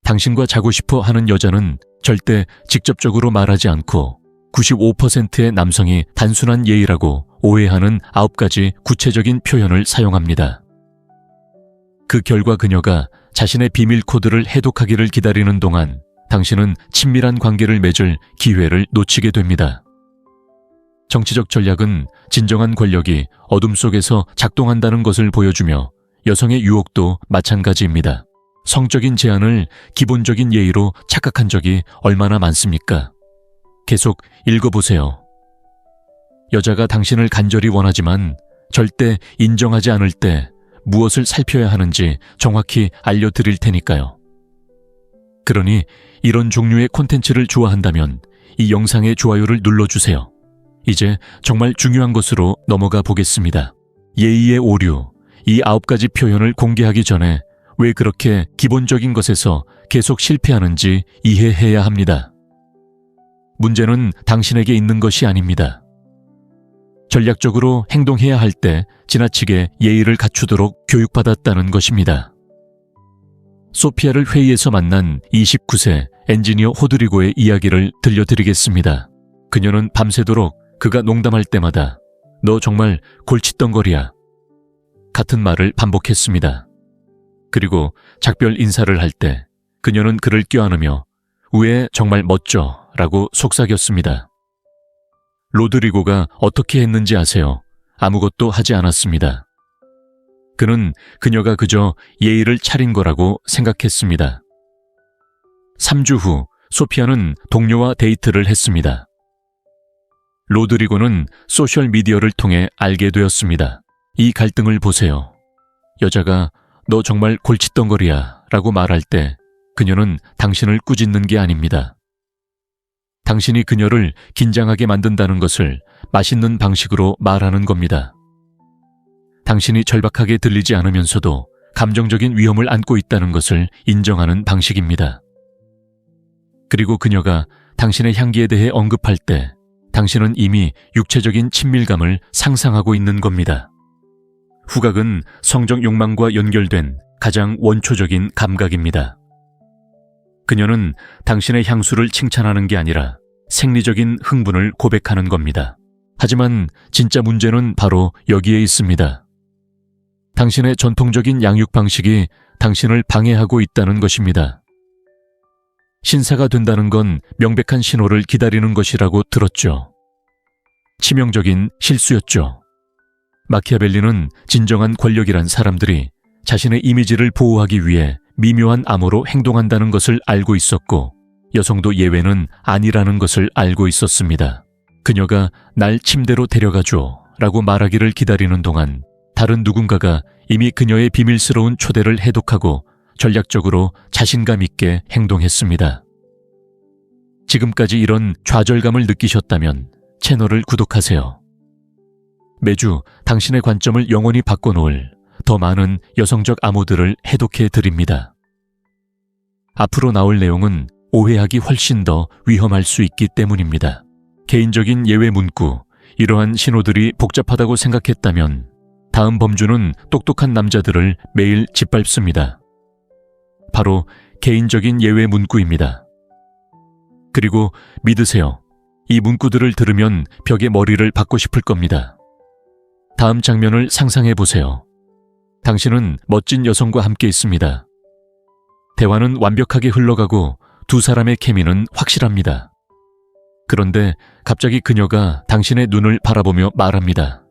당신과 자고 싶어 하는 여자는 절대 직접적으로 말하지 않고 95%의 남성이 단순한 예의라고 오해하는 9가지 구체적인 표현을 사용합니다. 그 결과 그녀가 자신의 비밀 코드를 해독하기를 기다리는 동안 당신은 친밀한 관계를 맺을 기회를 놓치게 됩니다. 정치적 전략은 진정한 권력이 어둠 속에서 작동한다는 것을 보여주며 여성의 유혹도 마찬가지입니다. 성적인 제안을 기본적인 예의로 착각한 적이 얼마나 많습니까? 계속 읽어보세요. 여자가 당신을 간절히 원하지만 절대 인정하지 않을 때 무엇을 살펴야 하는지 정확히 알려드릴 테니까요. 그러니 이런 종류의 콘텐츠를 좋아한다면 이 영상의 좋아요를 눌러주세요. 이제 정말 중요한 것으로 넘어가 보겠습니다. 예의의 오류, 이 9가지 표현을 공개하기 전에 왜 그렇게 기본적인 것에서 계속 실패하는지 이해해야 합니다. 문제는 당신에게 있는 것이 아닙니다. 전략적으로 행동해야 할 때 지나치게 예의를 갖추도록 교육받았다는 것입니다. 소피아를 회의에서 만난 29세 엔지니어 호드리고의 이야기를 들려드리겠습니다. 그녀는 밤새도록 그가 농담할 때마다 너 정말 골칫덩거리야 같은 말을 반복했습니다. 그리고 작별 인사를 할 때 그녀는 그를 껴안으며 우에 정말 멋져 라고 속삭였습니다. 로드리고가 어떻게 했는지 아세요? 아무것도 하지 않았습니다. 그는 그녀가 그저 예의를 차린 거라고 생각했습니다. 3주 후 소피아는 동료와 데이트를 했습니다. 로드리고는 소셜미디어를 통해 알게 되었습니다. 이 갈등을 보세요. 여자가 너 정말 골칫덩거리야 라고 말할 때 그녀는 당신을 꾸짖는 게 아닙니다. 당신이 그녀를 긴장하게 만든다는 것을 맛있는 방식으로 말하는 겁니다. 당신이 절박하게 들리지 않으면서도 감정적인 위험을 안고 있다는 것을 인정하는 방식입니다. 그리고 그녀가 당신의 향기에 대해 언급할 때 당신은 이미 육체적인 친밀감을 상상하고 있는 겁니다. 후각은 성적 욕망과 연결된 가장 원초적인 감각입니다. 그녀는 당신의 향수를 칭찬하는 게 아니라 생리적인 흥분을 고백하는 겁니다. 하지만 진짜 문제는 바로 여기에 있습니다. 당신의 전통적인 양육 방식이 당신을 방해하고 있다는 것입니다. 신사가 된다는 건 명백한 신호를 기다리는 것이라고 들었죠. 치명적인 실수였죠. 마키아벨리는 진정한 권력이란 사람들이 자신의 이미지를 보호하기 위해 미묘한 암호로 행동한다는 것을 알고 있었고 여성도 예외는 아니라는 것을 알고 있었습니다. 그녀가 날 침대로 데려가줘 라고 말하기를 기다리는 동안 다른 누군가가 이미 그녀의 비밀스러운 초대를 해독하고 전략적으로 자신감 있게 행동했습니다. 지금까지 이런 좌절감을 느끼셨다면 채널을 구독하세요. 매주 당신의 관점을 영원히 바꿔놓을 더 많은 여성적 암호들을 해독해 드립니다. 앞으로 나올 내용은 오해하기 훨씬 더 위험할 수 있기 때문입니다. 개인적인 예외 문구, 이러한 신호들이 복잡하다고 생각했다면 다음 범주는 똑똑한 남자들을 매일 짓밟습니다. 바로 개인적인 예외 문구입니다. 그리고 믿으세요. 이 문구들을 들으면 벽에 머리를 박고 싶을 겁니다. 다음 장면을 상상해 보세요. 당신은 멋진 여성과 함께 있습니다. 대화는 완벽하게 흘러가고 두 사람의 케미는 확실합니다. 그런데 갑자기 그녀가 당신의 눈을 바라보며 말합니다.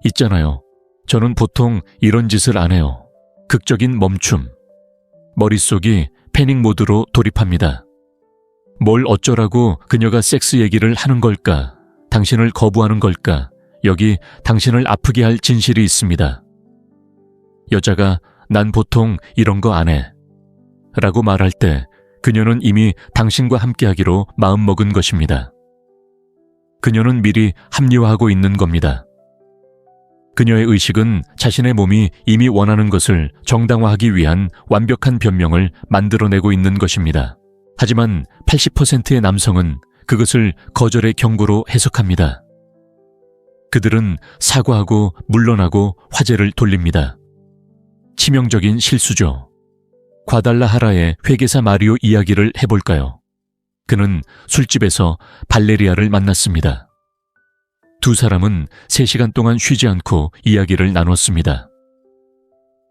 있잖아요. 저는 보통 이런 짓을 안 해요. 극적인 멈춤. 머릿속이 패닉 모드로 돌입합니다. 뭘 어쩌라고 그녀가 섹스 얘기를 하는 걸까? 당신을 거부하는 걸까? 여기 당신을 아프게 할 진실이 있습니다. 여자가 난 보통 이런 거 안 해. 라고 말할 때 그녀는 이미 당신과 함께하기로 마음먹은 것입니다. 그녀는 미리 합리화하고 있는 겁니다. 그녀의 의식은 자신의 몸이 이미 원하는 것을 정당화하기 위한 완벽한 변명을 만들어내고 있는 것입니다. 하지만 80%의 남성은 그것을 거절의 경고로 해석합니다. 그들은 사과하고 물러나고 화제를 돌립니다. 치명적인 실수죠. 과달라하라의 회계사 마리오 이야기를 해볼까요? 그는 술집에서 발레리아를 만났습니다. 두 사람은 3시간 동안 쉬지 않고 이야기를 나눴습니다.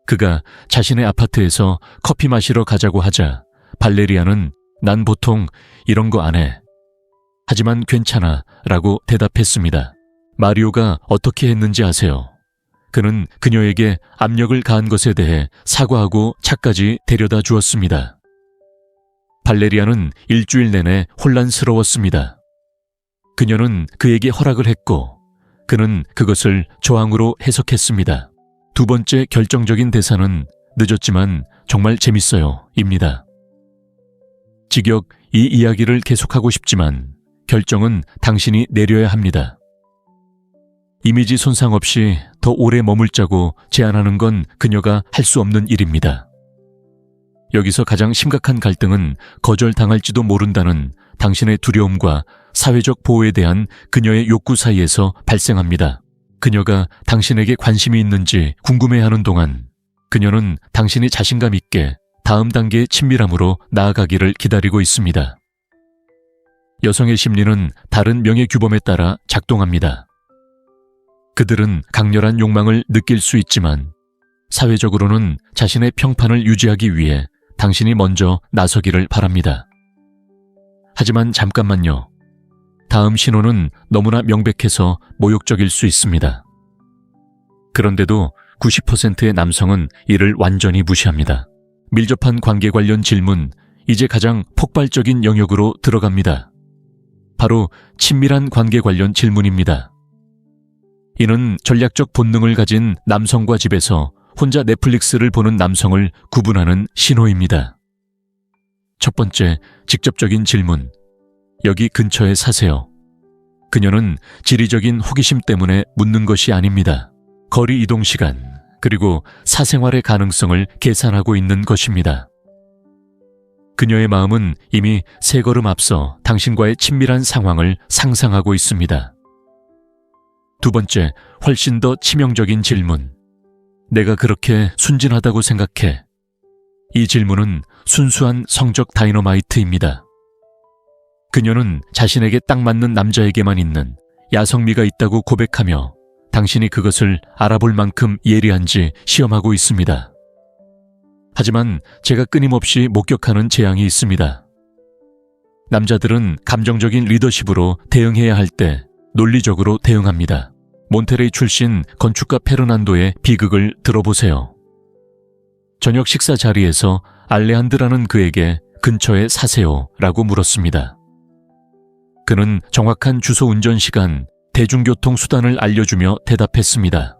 그가 자신의 아파트에서 커피 마시러 가자고 하자 발레리아는 난 보통 이런 거 안 해. 하지만 괜찮아 라고 대답했습니다. 마리오가 어떻게 했는지 아세요? 그는 그녀에게 압력을 가한 것에 대해 사과하고 차까지 데려다 주었습니다. 발레리아는 일주일 내내 혼란스러웠습니다. 그녀는 그에게 허락을 했고 그는 그것을 저항으로 해석했습니다. 두 번째 결정적인 대사는 늦었지만 정말 재밌어요 입니다. 직역 이 이야기를 계속하고 싶지만 결정은 당신이 내려야 합니다. 이미지 손상 없이 더 오래 머물자고 제안하는 건 그녀가 할 수 없는 일입니다. 여기서 가장 심각한 갈등은 거절당할지도 모른다는 당신의 두려움과 사회적 보호에 대한 그녀의 욕구 사이에서 발생합니다. 그녀가 당신에게 관심이 있는지 궁금해하는 동안 그녀는 당신이 자신감 있게 다음 단계의 친밀함으로 나아가기를 기다리고 있습니다. 여성의 심리는 다른 명예규범에 따라 작동합니다. 그들은 강렬한 욕망을 느낄 수 있지만 사회적으로는 자신의 평판을 유지하기 위해 당신이 먼저 나서기를 바랍니다. 하지만 잠깐만요. 다음 신호는 너무나 명백해서 모욕적일 수 있습니다. 그런데도 90%의 남성은 이를 완전히 무시합니다. 밀접한 관계 관련 질문, 이제 가장 폭발적인 영역으로 들어갑니다. 바로 친밀한 관계 관련 질문입니다. 이는 전략적 본능을 가진 남성과 집에서 혼자 넷플릭스를 보는 남성을 구분하는 신호입니다. 첫 번째, 직접적인 질문. 여기 근처에 사세요. 그녀는 지리적인 호기심 때문에 묻는 것이 아닙니다. 거리 이동 시간, 그리고 사생활의 가능성을 계산하고 있는 것입니다. 그녀의 마음은 이미 3걸음 앞서 당신과의 친밀한 상황을 상상하고 있습니다. 두 번째, 훨씬 더 치명적인 질문. 내가 그렇게 순진하다고 생각해. 이 질문은 순수한 성적 다이너마이트입니다. 그녀는 자신에게 딱 맞는 남자에게만 있는 야성미가 있다고 고백하며 당신이 그것을 알아볼 만큼 예리한지 시험하고 있습니다. 하지만 제가 끊임없이 목격하는 재앙이 있습니다. 남자들은 감정적인 리더십으로 대응해야 할 때 논리적으로 대응합니다. 몬테레이 출신 건축가 페르난도의 비극을 들어보세요. 저녁 식사 자리에서 알레한드라는 그에게 근처에 사세요 라고 물었습니다. 그는 정확한 주소 운전 시간, 대중교통 수단을 알려주며 대답했습니다.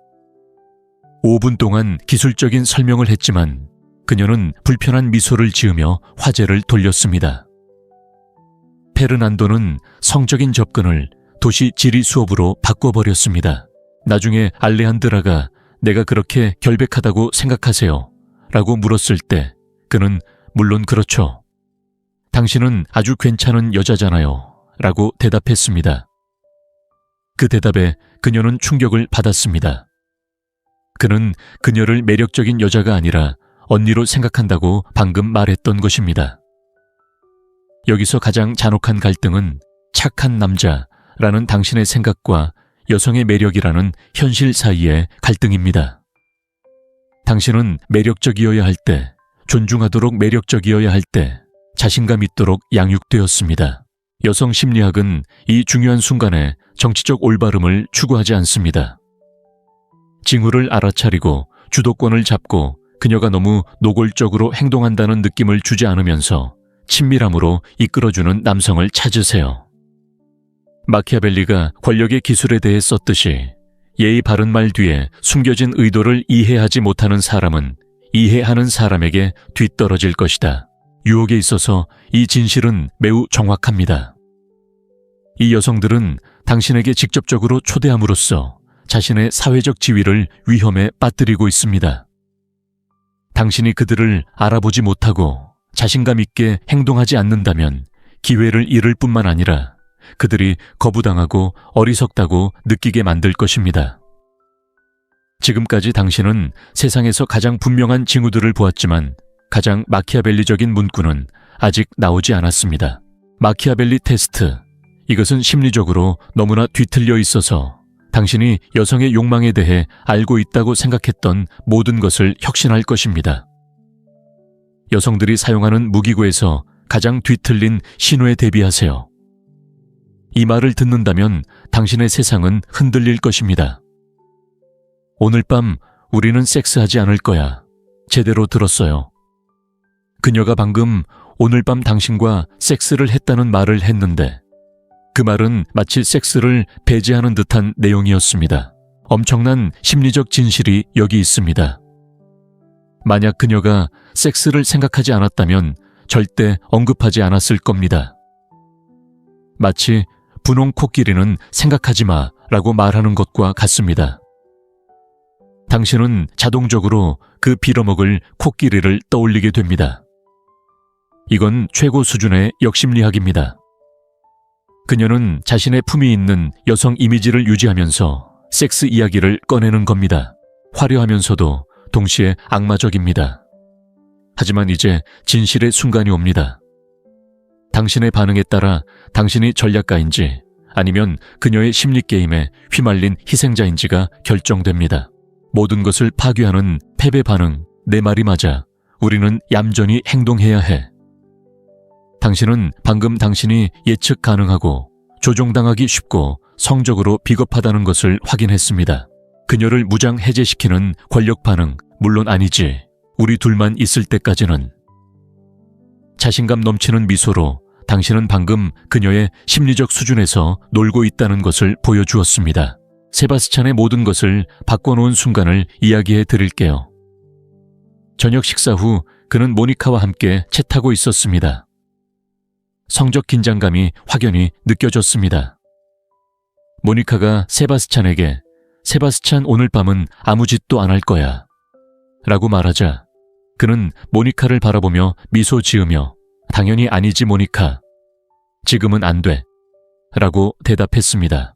5분 동안 기술적인 설명을 했지만 그녀는 불편한 미소를 지으며 화제를 돌렸습니다. 페르난도는 성적인 접근을 도시 지리 수업으로 바꿔버렸습니다. 나중에 알레한드라가 내가 그렇게 결백하다고 생각하세요? 라고 물었을 때 그는 물론 그렇죠. 당신은 아주 괜찮은 여자잖아요. 라고 대답했습니다. 그 대답에 그녀는 충격을 받았습니다. 그는 그녀를 매력적인 여자가 아니라 언니로 생각한다고 방금 말했던 것입니다. 여기서 가장 잔혹한 갈등은 착한 남자라는 당신의 생각과 여성의 매력이라는 현실 사이의 갈등입니다. 당신은 매력적이어야 할 때, 존중하도록 매력적이어야 할 때, 자신감 있도록 양육되었습니다. 여성 심리학은 이 중요한 순간에 정치적 올바름을 추구하지 않습니다. 징후를 알아차리고 주도권을 잡고 그녀가 너무 노골적으로 행동한다는 느낌을 주지 않으면서 친밀함으로 이끌어주는 남성을 찾으세요. 마키아벨리가 권력의 기술에 대해 썼듯이 예의 바른 말 뒤에 숨겨진 의도를 이해하지 못하는 사람은 이해하는 사람에게 뒤떨어질 것이다. 유혹에 있어서 이 진실은 매우 정확합니다. 이 여성들은 당신에게 직접적으로 초대함으로써 자신의 사회적 지위를 위험에 빠뜨리고 있습니다. 당신이 그들을 알아보지 못하고 자신감 있게 행동하지 않는다면 기회를 잃을 뿐만 아니라 그들이 거부당하고 어리석다고 느끼게 만들 것입니다. 지금까지 당신은 세상에서 가장 분명한 징후들을 보았지만 가장 마키아벨리적인 문구는 아직 나오지 않았습니다. 마키아벨리 테스트. 이것은 심리적으로 너무나 뒤틀려 있어서 당신이 여성의 욕망에 대해 알고 있다고 생각했던 모든 것을 혁신할 것입니다. 여성들이 사용하는 무기고에서 가장 뒤틀린 신호에 대비하세요. 이 말을 듣는다면 당신의 세상은 흔들릴 것입니다. 오늘 밤 우리는 섹스하지 않을 거야. 제대로 들었어요. 그녀가 방금 오늘 밤 당신과 섹스를 했다는 말을 했는데 그 말은 마치 섹스를 배제하는 듯한 내용이었습니다. 엄청난 심리적 진실이 여기 있습니다. 만약 그녀가 섹스를 생각하지 않았다면 절대 언급하지 않았을 겁니다. 마치 분홍 코끼리는 생각하지 마 라고 말하는 것과 같습니다. 당신은 자동적으로 그 빌어먹을 코끼리를 떠올리게 됩니다. 이건 최고 수준의 역심리학입니다. 그녀는 자신의 품이 있는 여성 이미지를 유지하면서 섹스 이야기를 꺼내는 겁니다. 화려하면서도 동시에 악마적입니다. 하지만 이제 진실의 순간이 옵니다. 당신의 반응에 따라 당신이 전략가인지 아니면 그녀의 심리게임에 휘말린 희생자인지가 결정됩니다. 모든 것을 파괴하는 패배 반응, 내 말이 맞아. 우리는 얌전히 행동해야 해. 당신은 방금 당신이 예측 가능하고 조종당하기 쉽고 성적으로 비겁하다는 것을 확인했습니다. 그녀를 무장 해제시키는 권력 반응, 물론 아니지. 우리 둘만 있을 때까지는. 자신감 넘치는 미소로 당신은 방금 그녀의 심리적 수준에서 놀고 있다는 것을 보여주었습니다. 세바스찬의 모든 것을 바꿔놓은 순간을 이야기해 드릴게요. 저녁 식사 후 그는 모니카와 함께 차 타고 있었습니다. 성적 긴장감이 확연히 느껴졌습니다. 모니카가 세바스찬에게 세바스찬 오늘 밤은 아무 짓도 안 할 거야 라고 말하자 그는 모니카를 바라보며 미소 지으며 당연히 아니지 모니카. 지금은 안 돼 라고 대답했습니다.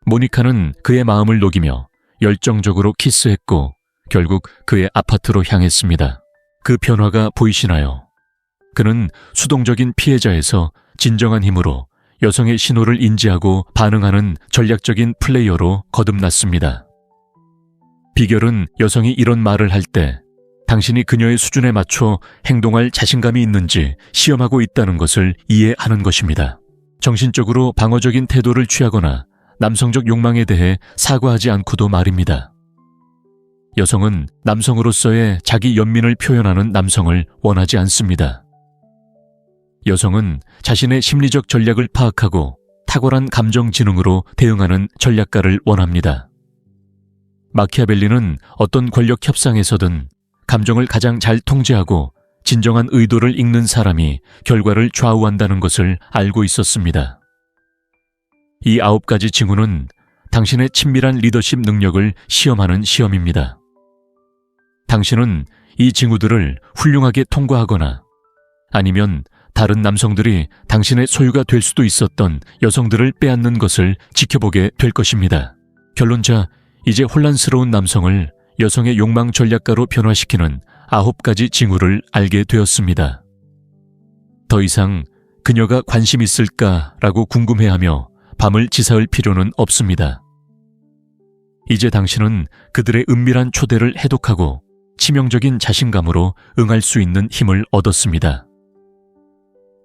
모니카는 그의 마음을 녹이며 열정적으로 키스했고 결국 그의 아파트로 향했습니다. 그 변화가 보이시나요? 그는 수동적인 피해자에서 진정한 힘으로 여성의 신호를 인지하고 반응하는 전략적인 플레이어로 거듭났습니다. 비결은 여성이 이런 말을 할 때 당신이 그녀의 수준에 맞춰 행동할 자신감이 있는지 시험하고 있다는 것을 이해하는 것입니다. 정신적으로 방어적인 태도를 취하거나 남성적 욕망에 대해 사과하지 않고도 말입니다. 여성은 남성으로서의 자기 연민을 표현하는 남성을 원하지 않습니다. 여성은 자신의 심리적 전략을 파악하고 탁월한 감정 지능으로 대응하는 전략가를 원합니다. 마키아벨리는 어떤 권력 협상에서든 감정을 가장 잘 통제하고 진정한 의도를 읽는 사람이 결과를 좌우한다는 것을 알고 있었습니다. 이 9가지 징후는 당신의 친밀한 리더십 능력을 시험하는 시험입니다. 당신은 이 징후들을 훌륭하게 통과하거나 아니면 다른 남성들이 당신의 소유가 될 수도 있었던 여성들을 빼앗는 것을 지켜보게 될 것입니다. 결론자, 이제 혼란스러운 남성을 여성의 욕망 전략가로 변화시키는 9가지 징후를 알게 되었습니다. 더 이상 그녀가 관심 있을까라고 궁금해하며 밤을 지새울 필요는 없습니다. 이제 당신은 그들의 은밀한 초대를 해독하고 치명적인 자신감으로 응할 수 있는 힘을 얻었습니다.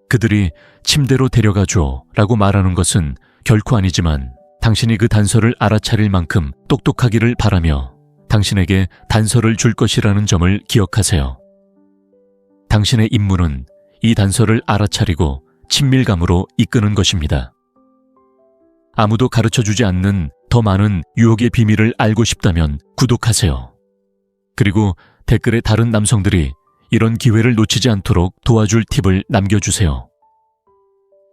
그들이 침대로 데려가줘 라고 말하는 것은 결코 아니지만 당신이 그 단서를 알아차릴 만큼 똑똑하기를 바라며 당신에게 단서를 줄 것이라는 점을 기억하세요. 당신의 임무는 이 단서를 알아차리고 친밀감으로 이끄는 것입니다. 아무도 가르쳐주지 않는 더 많은 유혹의 비밀을 알고 싶다면 구독하세요. 그리고 댓글에 다른 남성들이 이런 기회를 놓치지 않도록 도와줄 팁을 남겨주세요.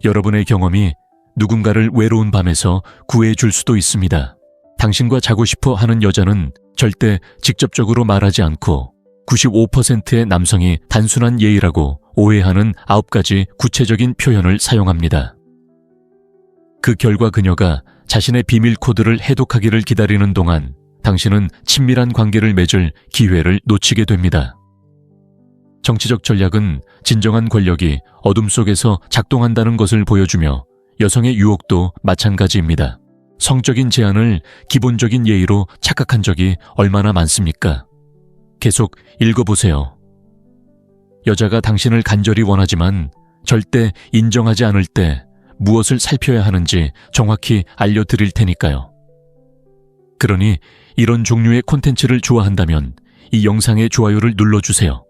여러분의 경험이 누군가를 외로운 밤에서 구해줄 수도 있습니다. 당신과 자고 싶어 하는 여자는 절대 직접적으로 말하지 않고 95%의 남성이 단순한 예의라고 오해하는 9가지 구체적인 표현을 사용합니다. 그 결과 그녀가 자신의 비밀 코드를 해독하기를 기다리는 동안 당신은 친밀한 관계를 맺을 기회를 놓치게 됩니다. 정치적 전략은 진정한 권력이 어둠 속에서 작동한다는 것을 보여주며 여성의 유혹도 마찬가지입니다. 성적인 제안을 기본적인 예의로 착각한 적이 얼마나 많습니까? 계속 읽어보세요. 여자가 당신을 간절히 원하지만 절대 인정하지 않을 때 무엇을 살펴야 하는지 정확히 알려드릴 테니까요. 그러니 이런 종류의 콘텐츠를 좋아한다면 이 영상의 좋아요를 눌러주세요.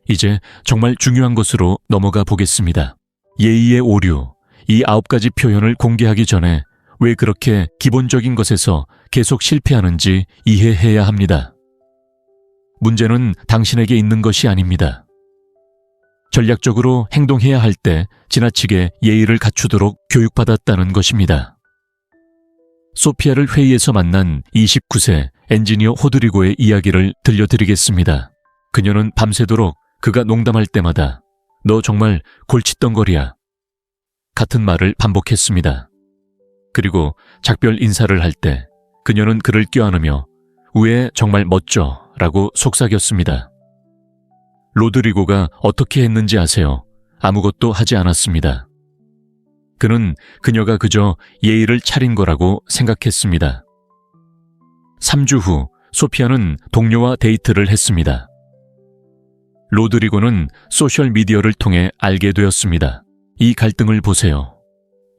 이제 정말 중요한 것으로 넘어가 보겠습니다. 예의의 오류, 이 9가지 표현을 공개하기 전에 왜 그렇게 기본적인 것에서 계속 실패하는지 이해해야 합니다. 문제는 당신에게 있는 것이 아닙니다. 전략적으로 행동해야 할 때 지나치게 예의를 갖추도록 교육받았다는 것입니다. 소피아를 회의에서 만난 29세 엔지니어 호드리고의 이야기를 들려드리겠습니다. 그녀는 밤새도록 그가 농담할 때마다 너 정말 골칫덩거리야 같은 말을 반복했습니다. 그리고 작별 인사를 할 때 그녀는 그를 껴안으며 우에 정말 멋져 라고 속삭였습니다. 로드리고가 어떻게 했는지 아세요? 아무것도 하지 않았습니다. 그는 그녀가 그저 예의를 차린 거라고 생각했습니다. 3주 후 소피아는 동료와 데이트를 했습니다. 로드리고는 소셜미디어를 통해 알게 되었습니다. 이 갈등을 보세요.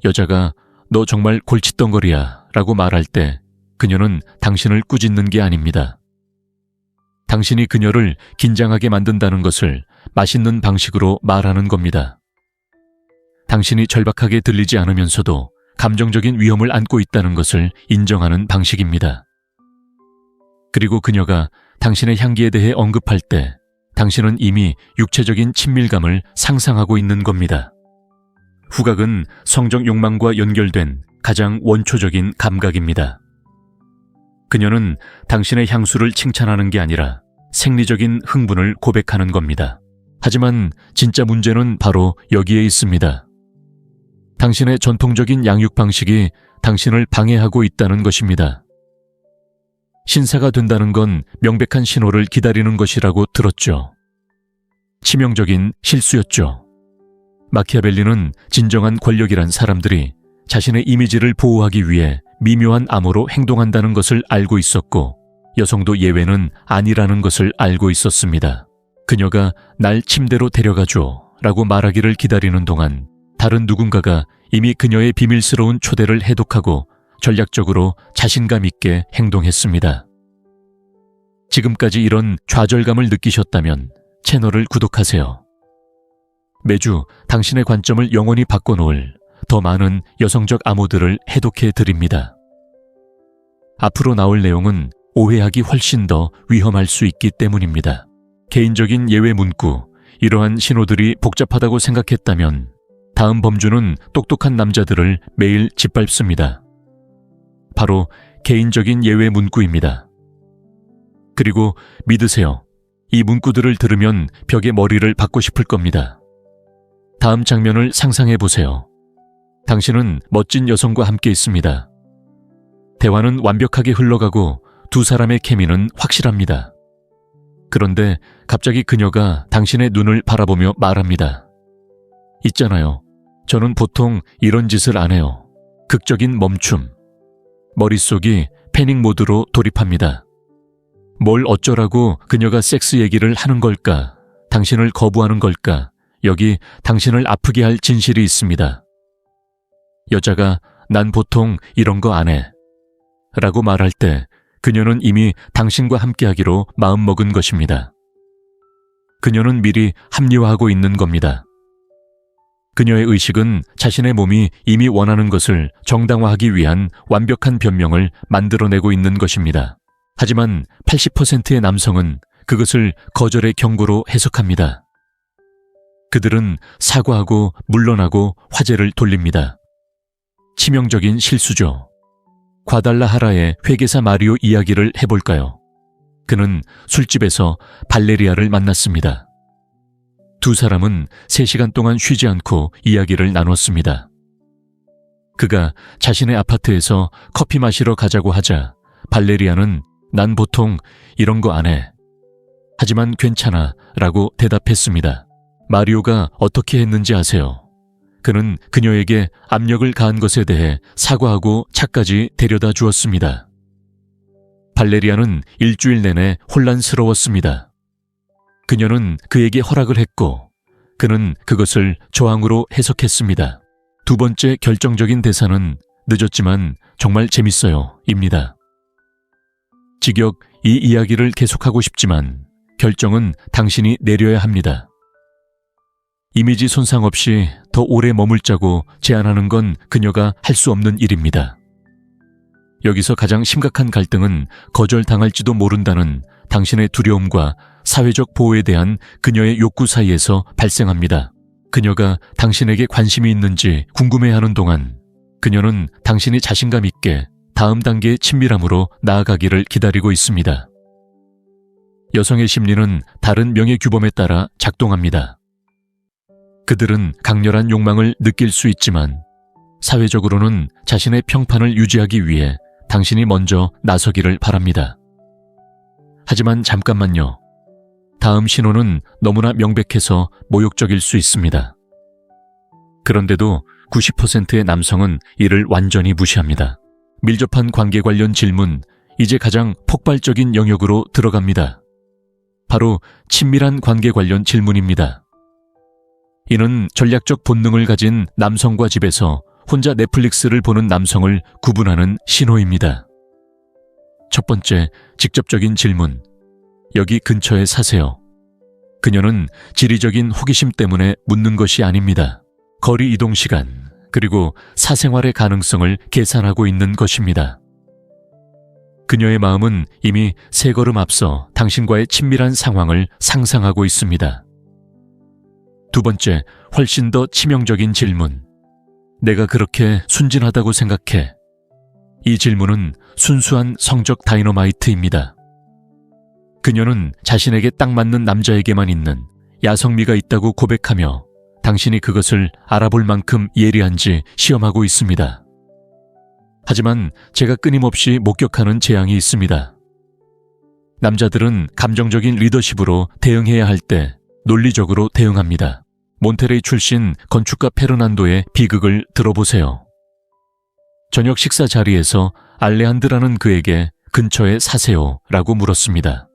여자가 너 정말 골칫덩거리야 라고 말할 때 그녀는 당신을 꾸짖는 게 아닙니다. 당신이 그녀를 긴장하게 만든다는 것을 맛있는 방식으로 말하는 겁니다. 당신이 절박하게 들리지 않으면서도 감정적인 위험을 안고 있다는 것을 인정하는 방식입니다. 그리고 그녀가 당신의 향기에 대해 언급할 때 당신은 이미 육체적인 친밀감을 상상하고 있는 겁니다. 후각은 성적 욕망과 연결된 가장 원초적인 감각입니다. 그녀는 당신의 향수를 칭찬하는 게 아니라 생리적인 흥분을 고백하는 겁니다. 하지만 진짜 문제는 바로 여기에 있습니다. 당신의 전통적인 양육 방식이 당신을 방해하고 있다는 것입니다. 신사가 된다는 건 명백한 신호를 기다리는 것이라고 들었죠. 치명적인 실수였죠. 마키아벨리는 진정한 권력이란 사람들이 자신의 이미지를 보호하기 위해 미묘한 암호로 행동한다는 것을 알고 있었고 여성도 예외는 아니라는 것을 알고 있었습니다. 그녀가 날 침대로 데려가줘 라고 말하기를 기다리는 동안 다른 누군가가 이미 그녀의 비밀스러운 초대를 해독하고 전략적으로 자신감 있게 행동했습니다. 지금까지 이런 좌절감을 느끼셨다면 채널을 구독하세요. 매주 당신의 관점을 영원히 바꿔놓을 더 많은 여성적 암호들을 해독해 드립니다. 앞으로 나올 내용은 오해하기 훨씬 더 위험할 수 있기 때문입니다. 개인적인 예외 문구, 이러한 신호들이 복잡하다고 생각했다면 다음 범주는 똑똑한 남자들을 매일 짓밟습니다. 바로 개인적인 예외 문구입니다. 그리고 믿으세요. 이 문구들을 들으면 벽에 머리를 박고 싶을 겁니다. 다음 장면을 상상해 보세요. 당신은 멋진 여성과 함께 있습니다. 대화는 완벽하게 흘러가고 두 사람의 케미는 확실합니다. 그런데 갑자기 그녀가 당신의 눈을 바라보며 말합니다. 있잖아요. 저는 보통 이런 짓을 안 해요. 극적인 멈춤. 머릿속이 패닉 모드로 돌입합니다. 뭘 어쩌라고 그녀가 섹스 얘기를 하는 걸까? 당신을 거부하는 걸까? 여기 당신을 아프게 할 진실이 있습니다. 여자가 난 보통 이런 거 안 해. 라고 말할 때 그녀는 이미 당신과 함께하기로 마음먹은 것입니다. 그녀는 미리 합리화하고 있는 겁니다. 그녀의 의식은 자신의 몸이 이미 원하는 것을 정당화하기 위한 완벽한 변명을 만들어내고 있는 것입니다. 하지만 80%의 남성은 그것을 거절의 경고로 해석합니다. 그들은 사과하고 물러나고 화제를 돌립니다. 치명적인 실수죠. 과달라하라의 회계사 마리오 이야기를 해볼까요? 그는 술집에서 발레리아를 만났습니다. 두 사람은 3시간 동안 쉬지 않고 이야기를 나눴습니다. 그가 자신의 아파트에서 커피 마시러 가자고 하자 발레리아는 난 보통 이런 거 안 해. 하지만 괜찮아 라고 대답했습니다. 마리오가 어떻게 했는지 아세요? 그는 그녀에게 압력을 가한 것에 대해 사과하고 차까지 데려다 주었습니다. 발레리아는 일주일 내내 혼란스러웠습니다. 그녀는 그에게 허락을 했고 그는 그것을 저항으로 해석했습니다. 두 번째 결정적인 대사는 늦었지만 정말 재밌어요 입니다. 직역 이 이야기를 계속하고 싶지만 결정은 당신이 내려야 합니다. 이미지 손상 없이 더 오래 머물자고 제안하는 건 그녀가 할 수 없는 일입니다. 여기서 가장 심각한 갈등은 거절당할지도 모른다는 당신의 두려움과 사회적 보호에 대한 그녀의 욕구 사이에서 발생합니다. 그녀가 당신에게 관심이 있는지 궁금해하는 동안 그녀는 당신이 자신감 있게 다음 단계의 친밀함으로 나아가기를 기다리고 있습니다. 여성의 심리는 다른 명예규범에 따라 작동합니다. 그들은 강렬한 욕망을 느낄 수 있지만 사회적으로는 자신의 평판을 유지하기 위해 당신이 먼저 나서기를 바랍니다. 하지만 잠깐만요. 다음 신호는 너무나 명백해서 모욕적일 수 있습니다. 그런데도 90%의 남성은 이를 완전히 무시합니다. 밀접한 관계 관련 질문, 이제 가장 폭발적인 영역으로 들어갑니다. 바로 친밀한 관계 관련 질문입니다. 이는 전략적 본능을 가진 남성과 집에서 혼자 넷플릭스를 보는 남성을 구분하는 신호입니다. 첫 번째, 직접적인 질문. 여기 근처에 사세요. 그녀는 지리적인 호기심 때문에 묻는 것이 아닙니다. 거리 이동 시간, 그리고 사생활의 가능성을 계산하고 있는 것입니다. 그녀의 마음은 이미 세 걸음 앞서 당신과의 친밀한 상황을 상상하고 있습니다. 두 번째, 훨씬 더 치명적인 질문. 내가 그렇게 순진하다고 생각해. 이 질문은 순수한 성적 다이너마이트입니다. 그녀는 자신에게 딱 맞는 남자에게만 있는 야성미가 있다고 고백하며 당신이 그것을 알아볼 만큼 예리한지 시험하고 있습니다. 하지만 제가 끊임없이 목격하는 재앙이 있습니다. 남자들은 감정적인 리더십으로 대응해야 할 때 논리적으로 대응합니다. 몬테레이 출신 건축가 페르난도의 비극을 들어보세요. 저녁 식사 자리에서 알레한드라는 그에게 근처에 사세요 라고 물었습니다.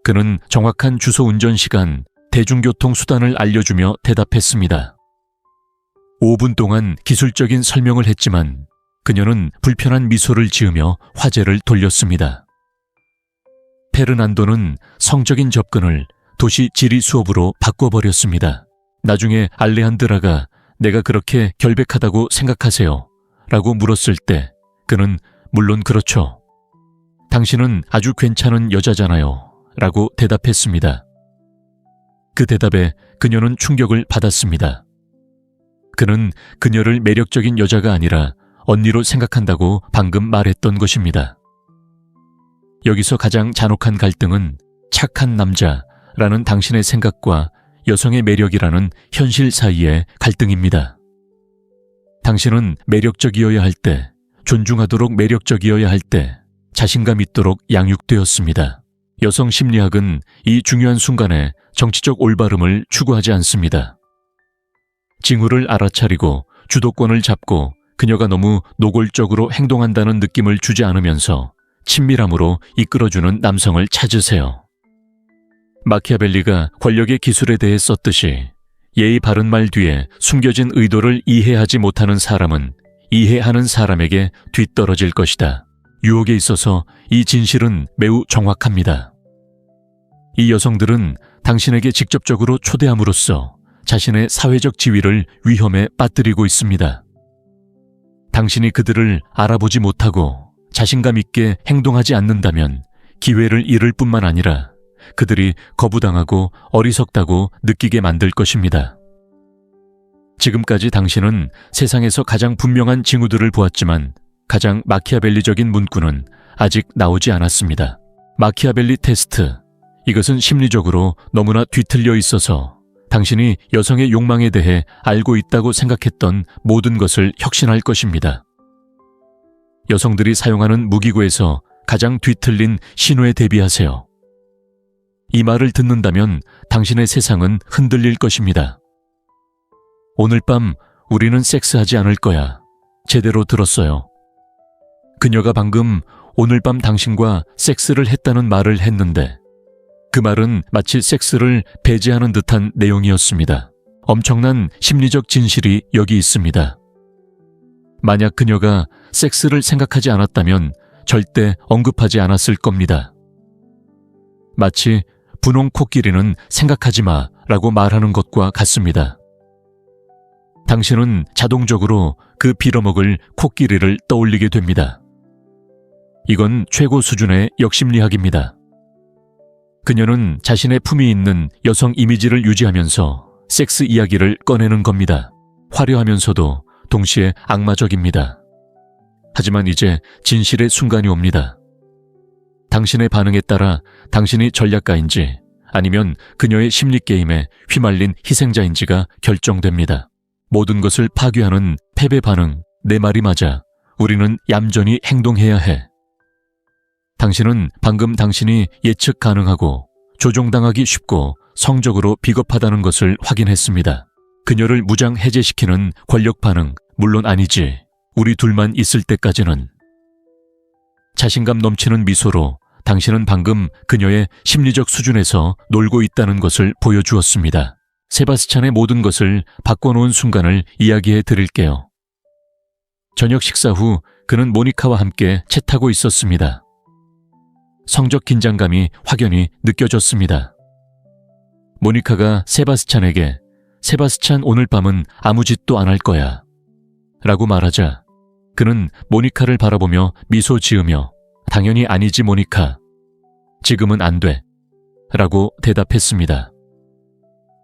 그는 정확한 주소 운전 시간, 대중교통 수단을 알려주며 대답했습니다. 5분 동안 기술적인 설명을 했지만 그녀는 불편한 미소를 지으며 화제를 돌렸습니다. 페르난도는 성적인 접근을 도시 지리 수업으로 바꿔버렸습니다. 나중에 알레한드라가 내가 그렇게 결백하다고 생각하세요? 라고 물었을 때 그는 물론 그렇죠. 당신은 아주 괜찮은 여자잖아요. 라고 대답했습니다. 그 대답에 그녀는 충격을 받았습니다. 그는 그녀를 매력적인 여자가 아니라 언니로 생각한다고 방금 말했던 것입니다. 여기서 가장 잔혹한 갈등은 착한 남자라는 당신의 생각과 여성의 매력이라는 현실 사이의 갈등입니다. 당신은 매력적이어야 할 때, 존중하도록 매력적이어야 할 때, 자신감 있도록 양육되었습니다. 여성 심리학은 이 중요한 순간에 정치적 올바름을 추구하지 않습니다. 징후를 알아차리고 주도권을 잡고 그녀가 너무 노골적으로 행동한다는 느낌을 주지 않으면서 친밀함으로 이끌어주는 남성을 찾으세요. 마키아벨리가 권력의 기술에 대해 썼듯이 예의 바른 말 뒤에 숨겨진 의도를 이해하지 못하는 사람은 이해하는 사람에게 뒤떨어질 것이다. 유혹에 있어서 이 진실은 매우 정확합니다. 이 여성들은 당신에게 직접적으로 초대함으로써 자신의 사회적 지위를 위험에 빠뜨리고 있습니다. 당신이 그들을 알아보지 못하고 자신감 있게 행동하지 않는다면 기회를 잃을 뿐만 아니라 그들이 거부당하고 어리석다고 느끼게 만들 것입니다. 지금까지 당신은 세상에서 가장 분명한 징후들을 보았지만 가장 마키아벨리적인 문구는 아직 나오지 않았습니다. 마키아벨리 테스트. 이것은 심리적으로 너무나 뒤틀려 있어서 당신이 여성의 욕망에 대해 알고 있다고 생각했던 모든 것을 혁신할 것입니다. 여성들이 사용하는 무기고에서 가장 뒤틀린 신호에 대비하세요. 이 말을 듣는다면 당신의 세상은 흔들릴 것입니다. 오늘 밤 우리는 섹스하지 않을 거야. 제대로 들었어요. 그녀가 방금 오늘 밤 당신과 섹스를 했다는 말을 했는데 그 말은 마치 섹스를 배제하는 듯한 내용이었습니다. 엄청난 심리적 진실이 여기 있습니다. 만약 그녀가 섹스를 생각하지 않았다면 절대 언급하지 않았을 겁니다. 마치 분홍 코끼리는 생각하지 마라고 말하는 것과 같습니다. 당신은 자동적으로 그 빌어먹을 코끼리를 떠올리게 됩니다. 이건 최고 수준의 역심리학입니다. 그녀는 자신의 품이 있는 여성 이미지를 유지하면서 섹스 이야기를 꺼내는 겁니다. 화려하면서도 동시에 악마적입니다. 하지만 이제 진실의 순간이 옵니다. 당신의 반응에 따라 당신이 전략가인지 아니면 그녀의 심리게임에 휘말린 희생자인지가 결정됩니다. 모든 것을 파괴하는 패배 반응, 내 말이 맞아. 우리는 얌전히 행동해야 해. 당신은 방금 당신이 예측 가능하고 조종당하기 쉽고 성적으로 비겁하다는 것을 확인했습니다. 그녀를 무장 해제시키는 권력 반응, 물론 아니지. 우리 둘만 있을 때까지는. 자신감 넘치는 미소로 당신은 방금 그녀의 심리적 수준에서 놀고 있다는 것을 보여주었습니다. 세바스찬의 모든 것을 바꿔놓은 순간을 이야기해 드릴게요. 저녁 식사 후 그는 모니카와 함께 차 타고 있었습니다. 성적 긴장감이 확연히 느껴졌습니다. 모니카가 세바스찬에게 세바스찬 오늘 밤은 아무 짓도 안 할 거야 라고 말하자 그는 모니카를 바라보며 미소 지으며 당연히 아니지 모니카. 지금은 안 돼 라고 대답했습니다.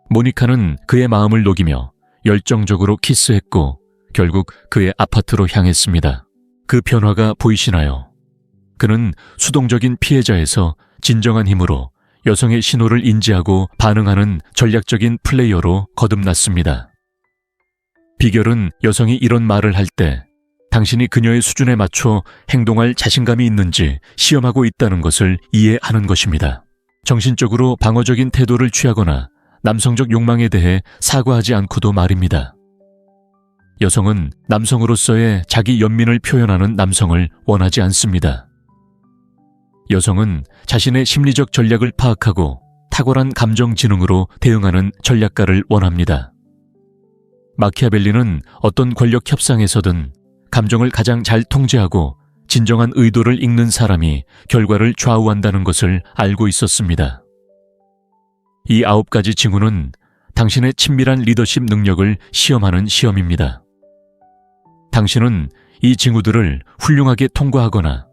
모니카는 그의 마음을 녹이며 열정적으로 키스했고 결국 그의 아파트로 향했습니다. 그 변화가 보이시나요? 그는 수동적인 피해자에서 진정한 힘으로 여성의 신호를 인지하고 반응하는 전략적인 플레이어로 거듭났습니다. 비결은 여성이 이런 말을 할 때 당신이 그녀의 수준에 맞춰 행동할 자신감이 있는지 시험하고 있다는 것을 이해하는 것입니다. 정신적으로 방어적인 태도를 취하거나 남성적 욕망에 대해 사과하지 않고도 말입니다. 여성은 남성으로서의 자기 연민을 표현하는 남성을 원하지 않습니다. 여성은 자신의 심리적 전략을 파악하고 탁월한 감정 지능으로 대응하는 전략가를 원합니다. 마키아벨리는 어떤 권력 협상에서든 감정을 가장 잘 통제하고 진정한 의도를 읽는 사람이 결과를 좌우한다는 것을 알고 있었습니다. 이 9가지 징후는 당신의 친밀한 리더십 능력을 시험하는 시험입니다. 당신은 이 징후들을 훌륭하게 통과하거나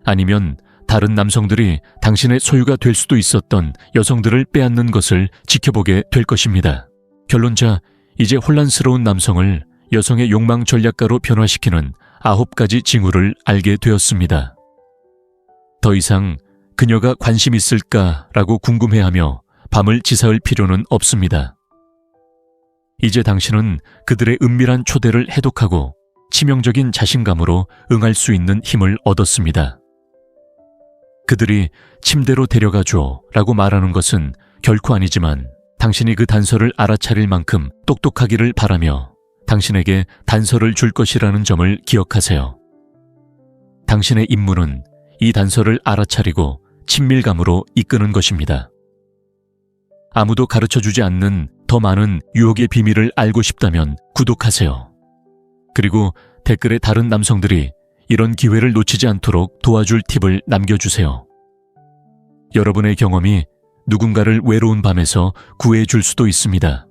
아니면 다른 남성들이 당신의 소유가 될 수도 있었던 여성들을 빼앗는 것을 지켜보게 될 것입니다. 결론자, 이제 혼란스러운 남성을 여성의 욕망 전략가로 변화시키는 9가지 징후를 알게 되었습니다. 더 이상 그녀가 관심 있을까라고 궁금해하며 밤을 지새울 필요는 없습니다. 이제 당신은 그들의 은밀한 초대를 해독하고 치명적인 자신감으로 응할 수 있는 힘을 얻었습니다. 그들이 침대로 데려가줘 라고 말하는 것은 결코 아니지만 당신이 그 단서를 알아차릴 만큼 똑똑하기를 바라며 당신에게 단서를 줄 것이라는 점을 기억하세요. 당신의 임무는 이 단서를 알아차리고 친밀감으로 이끄는 것입니다. 아무도 가르쳐주지 않는 더 많은 유혹의 비밀을 알고 싶다면 구독하세요. 그리고 댓글에 다른 남성들이 이런 기회를 놓치지 않도록 도와줄 팁을 남겨주세요. 여러분의 경험이 누군가를 외로운 밤에서 구해줄 수도 있습니다.